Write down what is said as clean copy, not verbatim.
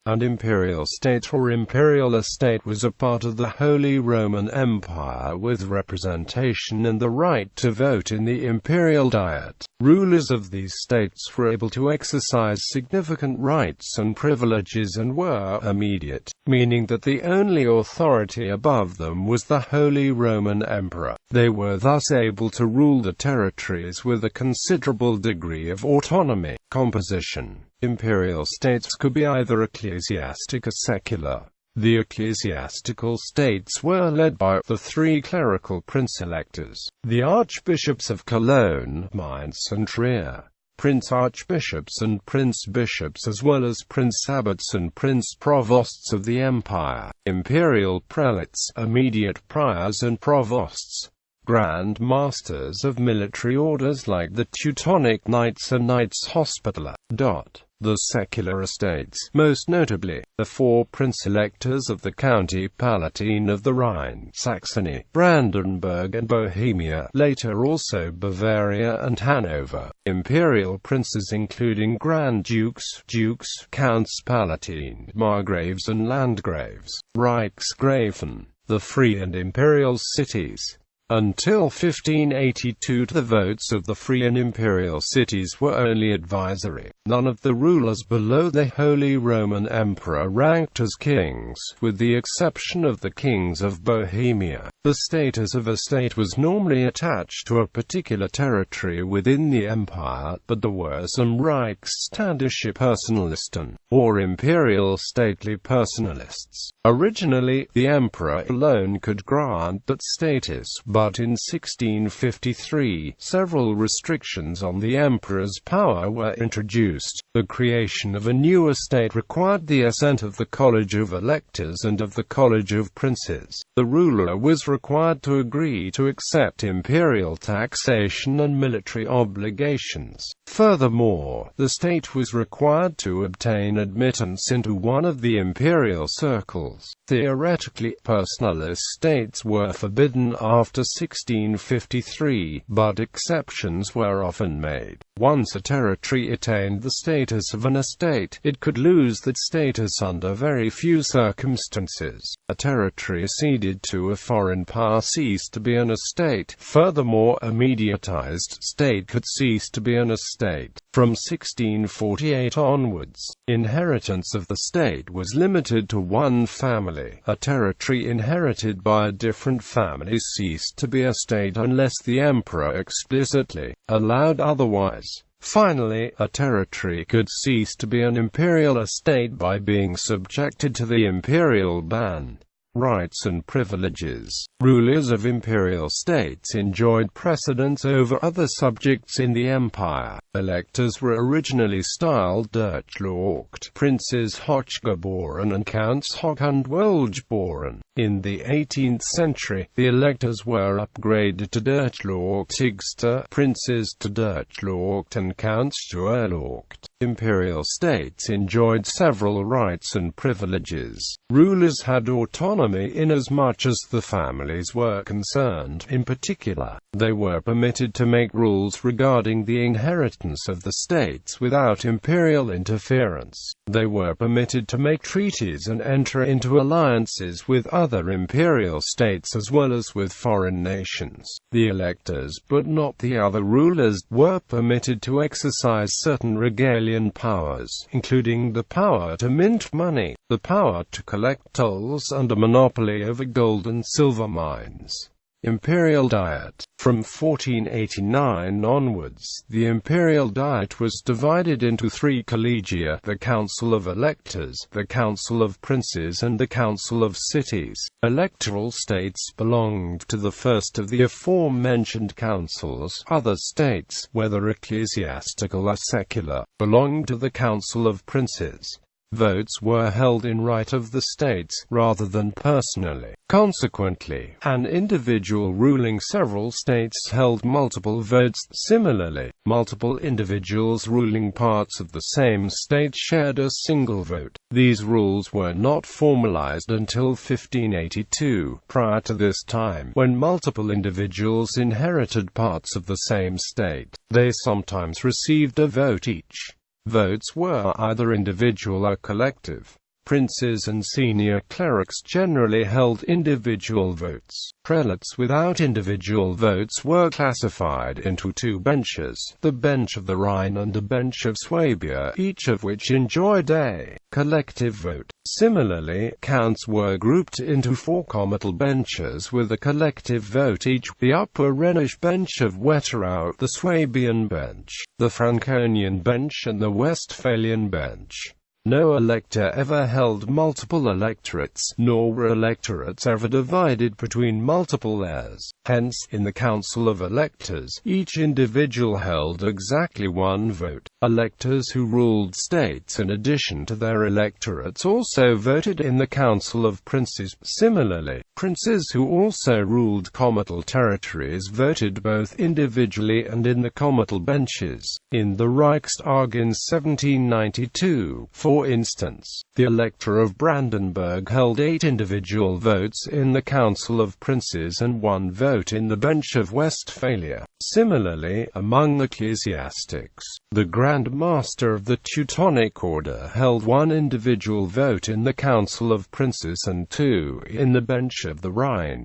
and Imperial State or Imperial Estate was a part of the Holy Roman Empire with representation and the right to vote in the Imperial Diet. Rulers of these states were able to exercise significant rights and privileges and were immediate, meaning that the only authority above them was the Holy Roman Emperor. They were thus able to rule the territories with a considerable degree of autonomy. Composition. Imperial states could be either ecclesiastic or secular. The ecclesiastical states were led by the three clerical prince-electors, the archbishops of Cologne, Mainz and Trier, prince-archbishops and prince-bishops as well as prince-abbots and prince-provosts of the empire, imperial prelates, immediate priors and provosts, Grand Masters of military orders like the Teutonic Knights and Knights Hospitaller. The secular estates, most notably, the four prince-electors of the County Palatine of the Rhine, Saxony, Brandenburg and Bohemia, later also Bavaria and Hanover, imperial princes including Grand Dukes, Counts Palatine, Margraves and Landgraves, Reichsgrafen, the free and imperial cities. Until 1582 the votes of the free and imperial cities were only advisory. None of the rulers below the Holy Roman Emperor ranked as kings, with the exception of the kings of Bohemia. The status of a state was normally attached to a particular territory within the empire, but there were some Reichsständische Personalisten, or imperial stately personalists. Originally, the emperor alone could grant that status, but in 1653, several restrictions on the emperor's power were introduced. The creation of a new estate required the assent of the College of Electors and of the College of Princes. The ruler was required to agree to accept imperial taxation and military obligations. Furthermore, the state was required to obtain admittance into one of the imperial circles. Theoretically, personalist states were forbidden after 1653, but exceptions were often made. Once a territory attained the status of an estate, it could lose that status under very few circumstances. A territory ceded to a foreign power ceased to be an estate. Furthermore, a mediatized state could cease to be an estate. From 1648 onwards, inheritance of the state was limited to one family. A territory inherited by a different family ceased to be a state unless the emperor explicitly allowed otherwise. Finally, a territory could cease to be an imperial estate by being subjected to the imperial ban. Rights and privileges. Rulers of imperial states enjoyed precedence over other subjects in the empire. Electors were originally styled Durchlaucht, princes Hochgeboren and counts Hoch and Wohlgeboren. In the 18th century, the electors were upgraded to Durchlauchtigster, princes to Durchlaucht and counts to Erlaucht. Imperial states enjoyed several rights and privileges. Rulers had autonomy inasmuch as the families were concerned. In particular, they were permitted to make rules regarding the inheritance of the states without imperial interference. They were permitted to make treaties and enter into alliances with other imperial states as well as with foreign nations. The electors, but not the other rulers, were permitted to exercise certain regalian powers, including the power to mint money, the power to collect tolls and a monopoly over gold and silver mines. Imperial Diet. From 1489 onwards, the Imperial Diet was divided into three collegia: the Council of Electors, the Council of Princes and the Council of Cities. Electoral states belonged to the first of the aforementioned councils. Other states, whether ecclesiastical or secular, belonged to the Council of Princes. Votes were held in right of the states, rather than personally. Consequently, an individual ruling several states held multiple votes. Similarly, multiple individuals ruling parts of the same state shared a single vote. These rules were not formalized until 1582. Prior to this time, when multiple individuals inherited parts of the same state, they sometimes received a vote each. Votes were either individual or collective. Princes and senior clerics generally held individual votes. Prelates without individual votes were classified into two benches, the Bench of the Rhine and the Bench of Swabia, each of which enjoyed a collective vote. Similarly, counts were grouped into four comital benches with a collective vote each: the Upper Rhenish Bench of Wetterau, the Swabian Bench, the Franconian Bench and the Westphalian Bench. No elector ever held multiple electorates, nor were electorates ever divided between multiple heirs. Hence, in the Council of Electors, each individual held exactly one vote. Electors who ruled states in addition to their electorates also voted in the Council of Princes. Similarly, princes who also ruled comital territories voted both individually and in the comital benches. In the Reichstag in 1792, for instance, the Elector of Brandenburg held 8 individual votes in the Council of Princes and 1 vote in the Bench of Westphalia. Similarly, among ecclesiastics, the Grand Master of the Teutonic Order held 1 individual vote in the Council of Princes and 2 in the Bench of the Rhine.